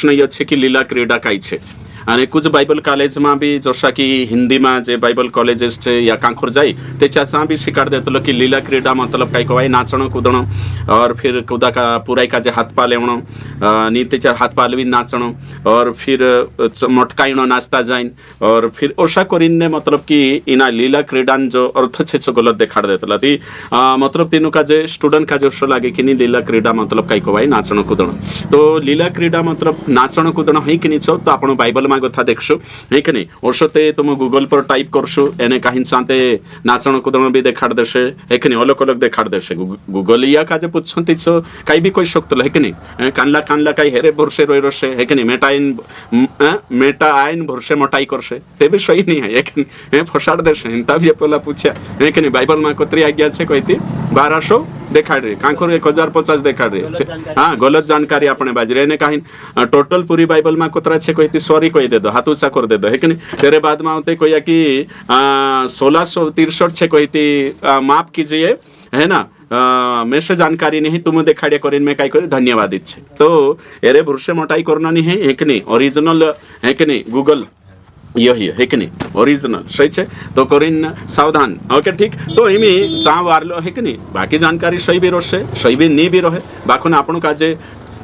प्रश्न ये अच्छे कि लीला क्रीडा काय छे आणि कुछ बाइबल कॉलेज में भी जसा की हिंदी में जे बाइबल कॉलेजेस छे या कांखुर जाई त्याच्या भी शिकार देतलो की लीला क्रीडा मतलब काय कवाय नाचणं कुदणं और फिर कुदा का पुराई का जे हाथ पा लेवणं आणि त्याच्या हाथ पालवी नाचणं और फिर मटकाइणं नाचता जाइन और फिर ओषा करीने मतलब कि इना लीला क्रीडान जो अर्थ छे सो गलत देखाड़ देतला ती मतलब तीनों का जे स्टूडेंट का जो ओषो लागे कि नी लीला क्रीडा मतलब काय कवाय नाचणं कुदणं तो लीला क्रीडा मतलब नाचणं कुदणं है कि नी छो तो आपण बाइबल कथा देखशु है कि नहीं ओषते तुम गूगल पर टाइप करशु एने कहीं साते नाचण कुदण भी देखाड़ देशे है कि नहीं अलग अलग देखाड़ देशे गूगल या का जे पूछंती छो काई भी कोई शक्तल है कि नहीं कानला कानला काई हेरे भरसे रोय रसे है कि नहीं मेटा आइन भरसे मोटाई करसे ते भी सही नहीं है कि नहीं फसाड़ देशे हिंता भी पेला पूछया है कि नहीं बाइबल में कोतरी आज्ञा छे कहती 1200 देखाड़ रही कांखोर 1050 देखाड़ रही हाँ गलत जानकारी अपने बाजरे ने कहीं टोटल पूरी बाइबल में कोतरा छे कहती सॉरी कही दे दो हाथ ऊंचा कर दे दो है कि नहीं तेरे बाद में आते कोई कि 1663 छे कहती माफ कीजिए है ना में से जानकारी नहीं तुम देखाड़िया करीन में काय करे धन्यवाद इच्छे तो एरे भुरसे मोटाई करना नहीं है कि नहीं ओरिजिनल है कि नहीं गूगल यही है कि नहीं ओरिजिनल सही है तो करीन सावधान ओके ठीक तो इमी चा वारलो है कि नहीं बाकी जानकारी सही भी रहे सही भी नहीं भी रहे बाखुन आपण का जे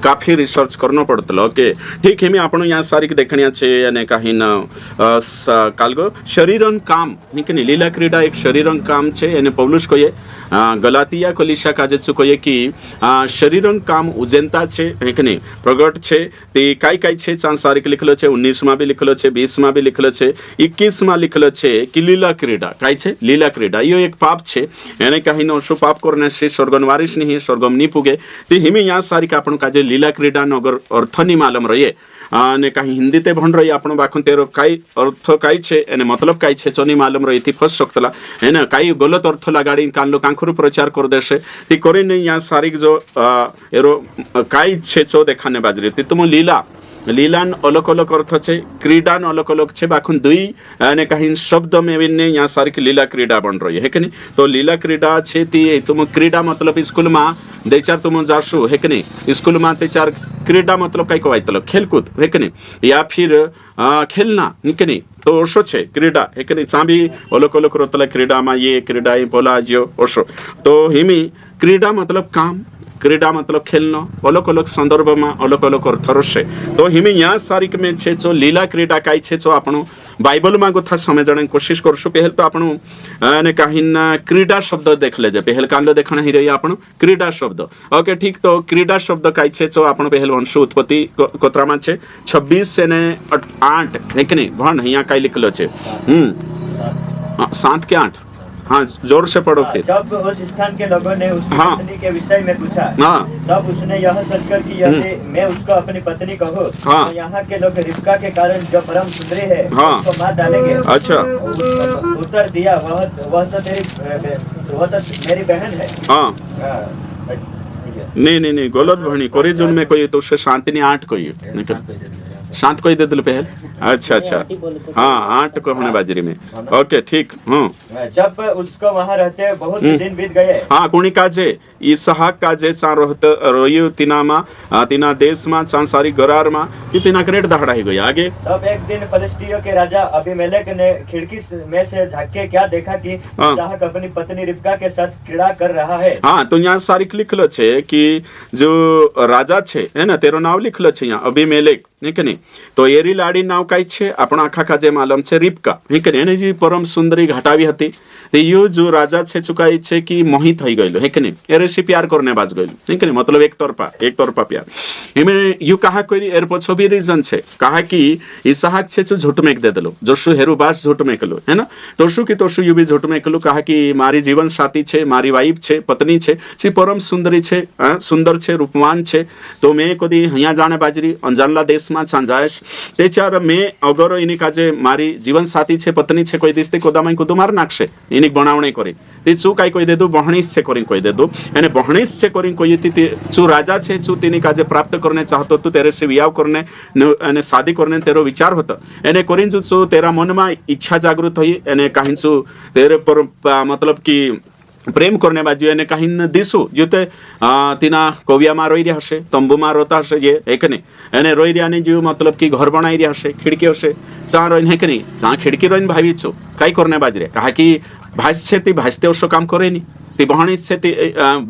काफी रिसर्च करना पड़ता ओके ठीक है मैं आपण यहाँ सारी देखनिया छे यानी कहीं न कालगो शरीरन काम नहीं कि लीला क्रीडा एक शरीरन काम छे यानी पौलुस को ये गलातिया कलिशा काजे को ये कि शरीरन काम उजेंता छे है कि नहीं प्रगट छे ते काय काय छे सांसारिक लिखलो छे 19 में भी लिखलो छे 20 में भी लिखलो छे 21 में लिखलो छे कि लीला क्रीडा काय छे लीला क्रीडा यो एक पाप छे यानी कहीं न शो पाप करने से स्वर्गन वारिस नहीं स्वर्गम नहीं पुगे ते हिमे यहाँ सारी का आपण काजे लीला क्रीडा अगर अर्थ नहीं मालूम रहे ने कहीं हिंदी ते भण रही आपण बाखुन तेरो काई अर्थ काई छे एने मतलब काई छे चोनी मालूम रही थी फस सकतला है ना काई गलत अर्थ लगाड़ी कान लो कांखरु प्रचार कर देशे ती करे नहीं यहाँ सारी जो एरो काई छे चो देखाने बाजरी ती तुम लीला लीलान अलग अलग अर्थ छे क्रीडान अलग अलग छे बाखुन दुई ने कहीं शब्द में विन्ने यहाँ सारी की लीला क्रीडा बन रही है कि नहीं तो लीला क्रीडा छे ती तुम क्रीडा मतलब स्कूल में दे चार तुम जाशु है कि नहीं स्कूल में ते चार क्रीडा मतलब कई कहवाय तलो खेलकूद है कि नहीं या फिर खेलना है कि नहीं तो ओशो छे क्रीडा है कि नहीं चा भी अलग अलग रोतला क्रीडा में ये क्रीडा बोला जो ओशो तो हिमी क्रीडा मतलब काम क्रीडा मतलब खेलना अलग अलग संदर्भ में अलग अलग अर्थ रहे तो हिमे यहाँ सारिक में छे जो लीला क्रीडा काई छे जो आपण बाइबल में कथा समझने कोशिश करशु पहल तो आपण ने कहीं क्रीडा शब्द देख ले जे पहल कान देखना ही रही आपण क्रीडा शब्द ओके ठीक तो क्रीडा शब्द काई छे जो आपण पहल वंशु उत्पत्ति कोतरा में छे 26 से ने 8 है कि नहीं भण यहाँ काई लिखलो छे 7 के 8 हाँ जोर से पढ़ो फिर जब उस स्थान के लोगों ने उसकी पत्नी के विषय में पूछा तब उसने यह सच कर कि यदि मैं उसको अपनी पत्नी कहूँ तो यहाँ के लोग रिबका के कारण जो परम सुंदरी है उसको मार डालेंगे अच्छा उत्तर दिया वह तो मेरी बहन है नहीं गलत भणी कोरी जुन में कोई तो उससे शांति नहीं 8 कोई शांत कोई दे दिल पहल अच्छा हाँ 8 को होने बाजरी में ओके ठीक जब उसको वहाँ रहते बहुत दिन बीत गए हाँ कुणी काजे इसहाक काजे चा रोयु तिना देश में सांसारी गरार में ये तिना करेट दहाड़ा ही गई आगे तब एक दिन फलिस्तियों के राजा अबीमेलेक ने खिड़की में से झांक के क्या देखा कि इसहाक अपनी पत्नी रिबका के साथ क्रीड़ा कर रहा है हाँ तो यहाँ सारी लिखलो छे कि जो राजा छे है ना तेरो नाम लिखलो छे यहाँ अबीमेलेक है कि नहीं तो एरी लाड़ी नाव काई छे अपना आखा का जे मालूम छे रिबका है कि नहीं जी परम सुंदरी घाटावी हती तो यो जो राजा छे चुकाई छे कि मोहित हो गइलो है कि नहीं एरे से प्यार करने बाज गइलो है कि नहीं मतलब एक तरफा प्यार इमे यू कहा कोई एर पछो भी रीजन छे कहा कि इसहाक छे जो झूठ मेक दे देलो जोशु हेरु बास झूठ मेकलो है ना तोशु की तोशु यू भी झूठ मेकलो कहा कि मारी जीवन साथी छे मारी वाइफ छे पत्नी छे सी परम सुंदरी छे सुंदर छे रूपवान छे तो मैं कदी हया जाने बाजरी अंजानला देश में छांजायश त्याच्यावर मैं अगर इनी काजे मारी जीवन साथी छे पत्नी छे कोई दिसते कोदामाई कुदू मार नाखशे इनी बनावणे करी ती चू काय कोई दे दो बहणीस छे करी कोई दे दो यानी बहणीस छे करी कोई ती चू राजा छे चू तिनी काजे प्राप्त करने चाहतो तू तेरे से विवाह करने यानी शादी करने तेरो विचार होता यानी करीन चू तेरा मन में इच्छा जागृत होई यानी काहींचू तेरे पर मतलब कि પ્રેમ કરને બાજુ એને કहीं દીસું જો તે તેના કોવિયામાં રોઈ રહ્યા હશે, તંબુમાં રોતા હશે જે એક નહીં એને રોઈ રહ્યા ની જેવું મતલબ કે ઘર બનાવી રહ્યા હશે, ખિડકી હશે ચા રોઈને હેક નહીં ચા ખિડકી રોઈને ભાવી છો કઈ કરને બાજ રે કાહે કે ભાજ છે તે ભાજતે ઓછો કામ કરે નહીં, તે બહણીશ છે તે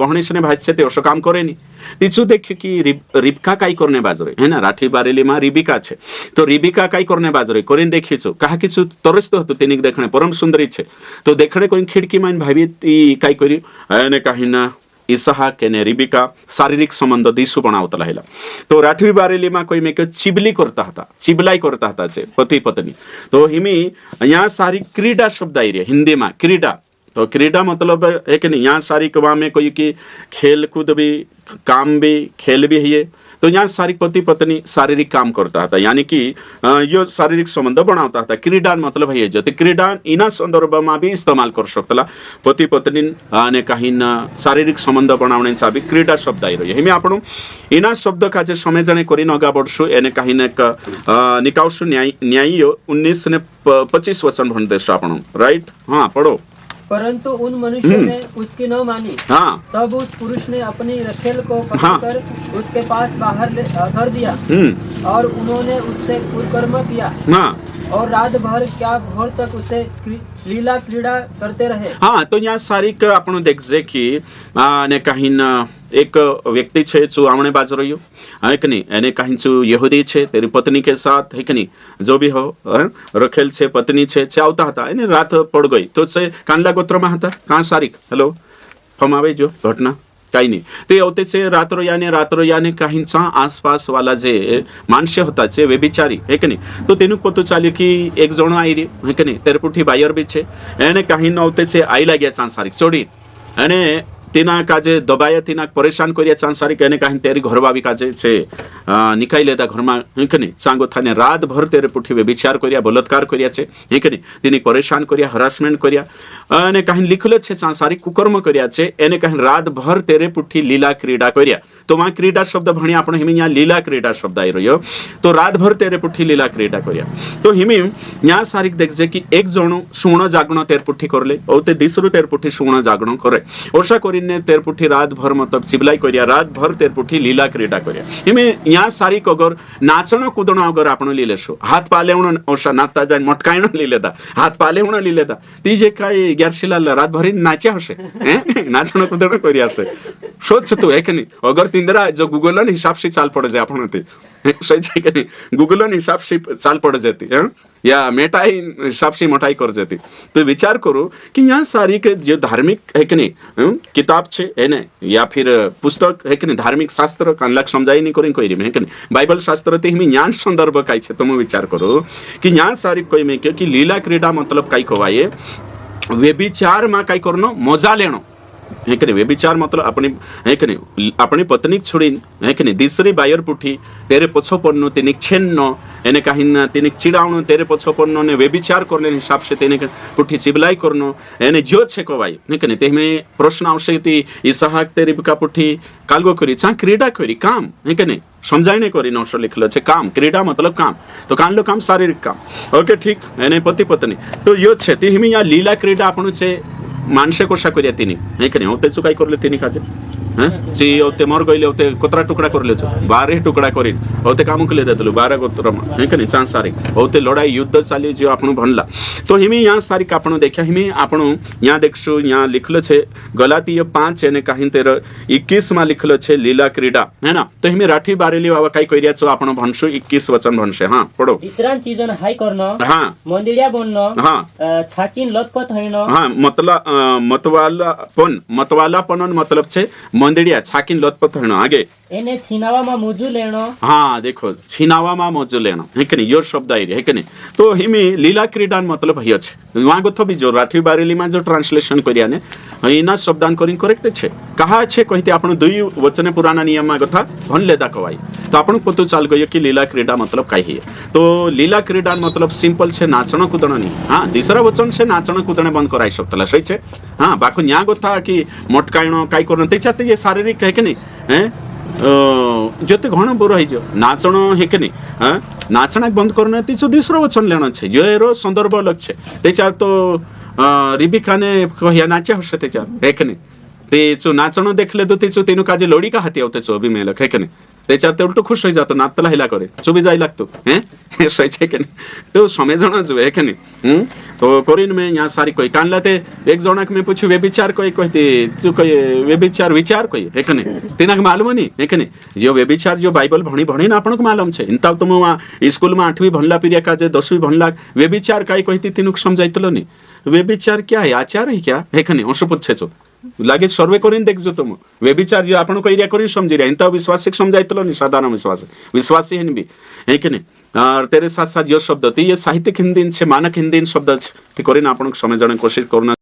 બહણીશને ભાજ છે તે ઓછો કામ કરે નહીં. तीसू देखिए कि रिबका काई करने बाज रही है ना, राठी बारेली में रिबिका छे तो रिबिका काई करने बाज रही कोरिन देखी छो कहा कि छु तरस तो हतो तेनिक देखणे परम सुंदरी छे तो देखणे कोई खिड़की में भाभी ती काई करी अने कहीं ना इसहाक ने रिबिका शारीरिक संबंध दिसु बनावता रहेला. तो राठी बारेली में कोई में चिबली करता था, चिबलाई करता था से पति पत्नी. तो हिमी यहाँ सारी क्रीडा शब्द आई रही हिंदी में क्रीडा. तो क्रीडा मतलब है कि नहीं यहाँ सारी कवा में कोई की खेल कूद भी काम भी खेल भी है. तो यहाँ सारी पति पत्नी शारीरिक काम करता था यानी कि यो शारीरिक संबंध बनाता था. क्रीडा मतलब है जो क्रीडा इना संदर्भ में भी इस्तेमाल कर सकता पति पत्नी ने कहीं शारीरिक संबंध बनाने सा भी क्रीडा शब्द आई रही है. आपण इना शब्द का जे समझने करी नगा बढ़शु एने कहीं निकावशु न्यायी 19 ने 25 वचन भण देशु आपण राइट. हाँ पढ़ो. परंतु उन मनुष्यों ने उसकी न मानी. हाँ. तब उस पुरुष ने अपनी रखेल को पकड़कर उसके पास बाहर कर दिया और उन्होंने उससे कुकर्म किया. हाँ. और रात भर क्या भोर तक उसे लीला क्रीड़ा करते रहे. हाँ. तो यहाँ सारी आपण देखजे कि ने कहीं एक व्यक्ति छे जो आमणे बाज रह्यो है कि नहीं एने कहीं जो यहूदी छे तेरी पत्नी के साथ है कि नहीं जो भी हो रखेल छे पत्नी छे चावता हता एने रात पड़ गई तो से कांडला गोत्र में हता कहाँ सारिक हेलो हम आवे जो घटना काही नहीं ते होते छे रात्रो याने कहीं आसपास वाला जे माणसे होता छे वे बिचारी है कि नहीं तो तेनु पतो चाल्यो कि एक जणो आई रे है कि नहीं तेरपुठी बायर भी छे एने कहीं होते छे आई लाग्या चा सारिक चोड़ी अने तेना काजे दबाया तेना परेशान करिया चांसारी कहने कहीं तेरी घरवावी काजे छे निकाई लेता घर में हेकने चांगो थाने रात भर तेरे पुठी वे विचार करिया बलात्कार करिया छे हेकने तेनी परेशान करिया हरासमेंट करिया अने कहीं लिखलो छे चांसारी कुकर्म करिया छे एने कहीं रात भर तेरे पुठी लीला क्रीडा करिया. तो वहां क्रीडा शब्द भणी आपण हिमी यहाँ लीला क्रीडा शब्द आई रह्यो तो रात भर तेरे पुठी लीला क्रीडा करिया. तो हिमी यहाँ सारी देखजे कि एक जणो सुवर्ण जागरण तेर पुठी करले और ते दिसरु तेर पुठी सुवर्ण जागरण करे ओषा करी ने तेर पुठी रात भर मतलब सिबलाई करिया रात भर तेर पुठी लीला क्रीडा करिया. हिमे यहाँ सारी अगर नाचण कूदण अगर आपण लीलेशो हाथ पालेवण ओषा नाचता जाय मटकायण लीलेदा हाथ पालेवण लीलेदा ती जे काय ग्यारशिला रात भरी नाच्या हशे नाचण कूदण करिया हशे सोच तू है कि नहीं अगर तिंदरा जो गूगल हिसाब से चाल पड़ जाए आपण ते सही है कि नहीं गूगल हिसाब से चाल पड़ जाती है या मेटाई हिसाब से मटाई कर जाती. तो विचार करो कि यहाँ सारी के जो धार्मिक है कि नहीं किताब छे है ने या फिर पुस्तक है कि नहीं धार्मिक शास्त्र कानलाक समझाई नहीं करें कोई है कि नहीं बाइबल शास्त्र ते हिमी ज्ञान संदर्भ काई छे. तुम विचार करो कि यहाँ सारी कोई में कि लीला क्रीडा मतलब काई कवाये व्यभिचार में काई करनो मजा लेनो है कि नहीं. व्यभिचार मतलब अपनी है कि नहीं अपनी पत्नी छोड़ी है कि नहीं दूसरी बायर पुठी तेरे पछो पन्नो तेनिक छेन्नो एने कहीं तेनिक चिड़ावनो तेरे पछो पन्नो ने व्यभिचार करने हिसाब से तेने पुठी चिबलाई करनो एने जो छे कोवाई है कि नहीं. तेमे प्रश्न आवश्य ती इसहाक तेरी बिका पुठी कालगो करी चा क्रीडा करी काम है कि नहीं समझाई करी नौशो लिखलो छे काम क्रीडा मतलब काम तो कानलो काम शारीरिक काम ओके ठीक एने पति पत्नी तो यो छे ती हिमी या लीला क्रीडा आपण छे मानसे कशा करिया तिनी हे कि नहीं होते चु काय करले तिनी काजे हैं सी होते मर गइले होते कोतरा टुकड़ा करले छ 12 टुकड़ा करी होते काम कले देतलु 12 गोत्र हे कि नहीं चांस सारी होते लड़ाई युद्ध चाली जो आपण भनला. तो हिमी यहाँ सारी आपण देखा हिमी आपण यहाँ देखसु यहाँ लिखलो छे गलातीय 5 एने कहीं 21 में लिखलो छे लीला क्रीडा है ना. तो हिमी राठी बारेली बाबा काय करिया छ आपण भनसु 21 वचन भनसे. हाँ पढ़ो. विश्राम चीजन हाय करनो. हाँ. मंदिरिया बननो. हाँ. छाकीन लतपत होइनो. हाँ मतवालापन मतलब छे मंदिरिया छाकीन लतपत होइनो आगे एने छीनावा में मोजू लेनो. हाँ देखो छीनावा में मोजू लेनो है कि नहीं यो शब्द आई है कि नहीं. तो हिमी लीला क्रीडा मतलब है छे वहां गथो भी जो राठी बारेली में जो ट्रांसलेशन करिया ने इना शब्दान करी करेक्ट छे कहा छे कहते आपण दुई वचने पुराना नियम में कथा भन लेदा कवाई. तो आपण पतो चाल गयो कि लीला क्रीडा मतलब काय है. तो लीला क्रीडा मतलब सिंपल छे नाचण कूदण नहीं. हाँ दूसरा वचन से नाचण कूदण बंद कराई सकतला सही छे. हाँ बाकी न्या गथा कि मटकायण काय करन तेच्याते ये शारीरिक है कि नहीं हैं जोते घण बोर है जो नाचण है कि नहीं हाँ नाचणा बंद करना तीसो दूसरा वचन लेना छे जो एरो संदर्भ अलग छे तेचार तो रिबिका ने कह्या नाच्या हसे त्याच्यावर हे की नाही ते चो नाचणं देखले तो तिचो तेनु काजे लोडी का हाती आवतेचो अभिमेलक हे की नाही त्याच्यात ते उलटो खुश होई जातो नातला हिला करे चुबी जाई लागतो हे सही के नहीं तो समझना जो है कि नहीं तो कोरिन में यहाँ सारी कोई कान लाते एक जोनक में पूछू वे विचार कोई कहते तू कोई वे विचार विचार कोई है कि नहीं तिना के मालूम नहीं है कि नहीं जो वे विचार जो बाइबल भणी भणी ना आपन को मालूम छे इंता तुम वहाँ स्कूल में 8वीं भणला पीरिया का जे 10वीं भणला वे विचार काई कहती तिनुक समझाइतलो नहीं वे विचार क्या है आचार है क्या है कि नहीं ओसो पूछे छो लागे सर्वे करीन देखजो तुम वे विचार जो आपण को एरिया करीन समझी रहा इंता विश्वासिक समझाइतलो नहीं साधारण विश्वासी है भी है कि नहीं और तेरे साथ साथ यो शब्द ये साहित्यिक हिंदी से मानक हिंदी शब्द करीन आपण को समझने कोशिश करना